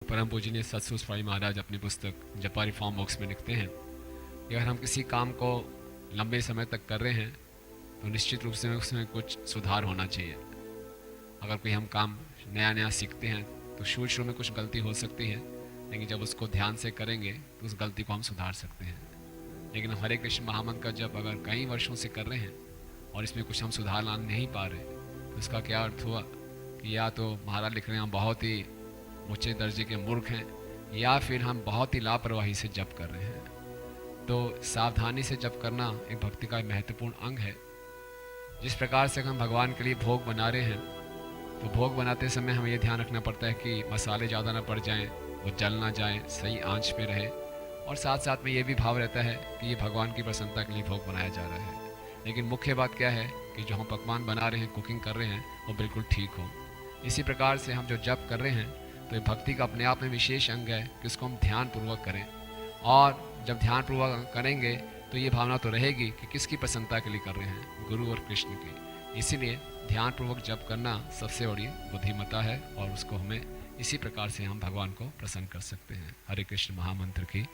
परम पूजनीय सत्सु स्वामी महाराज अपनी पुस्तक जपा रिफॉर्म बॉक्स में लिखते हैं कि अगर हम किसी काम को लंबे समय तक कर रहे हैं तो निश्चित रूप से उसमें कुछ सुधार होना चाहिए। अगर कोई हम काम नया नया सीखते हैं तो शुरू में कुछ गलती हो सकती है, लेकिन जब उसको ध्यान से करेंगे तो उस गलती को हम सुधार सकते हैं। लेकिन हरे कृष्ण महामंत्र का जब अगर कई वर्षों से कर रहे हैं और इसमें कुछ हम सुधार ला नहीं पा रहे तो इसका क्या अर्थ हुआ कि या तो महाराज लिख रहे हैं हम बहुत ही ऊंचे दर्जे के मूर्ख हैं, या फिर हम बहुत ही लापरवाही से जप कर रहे हैं। तो सावधानी से जप करना एक भक्ति का महत्वपूर्ण अंग है। जिस प्रकार से हम भगवान के लिए भोग बना रहे हैं तो भोग बनाते समय हमें ये ध्यान रखना पड़ता है कि मसाले ज़्यादा ना पड़ जाएं, वो जल ना जाएं, सही आंच पे रहे, और साथ साथ में ये भी भाव रहता है कि ये भगवान की प्रसन्नता के लिए भोग बनाया जा रहा है। लेकिन मुख्य बात क्या है कि जो हम पकवान बना रहे हैं, कुकिंग कर रहे हैं, वो बिल्कुल ठीक हो। इसी प्रकार से हम जो जप कर रहे हैं तो ये भक्ति का अपने आप में विशेष अंग है कि उसको हम ध्यानपूर्वक करें, और जब ध्यानपूर्वक करेंगे तो ये भावना तो रहेगी कि किसकी प्रसन्नता के लिए कर रहे हैं, गुरु और कृष्ण की। इसीलिए ध्यानपूर्वक जप करना सबसे बड़ी बुद्धिमत्ता है, और उसको हमें इसी प्रकार से हम भगवान को प्रसन्न कर सकते हैं। हरे कृष्ण महामंत्र की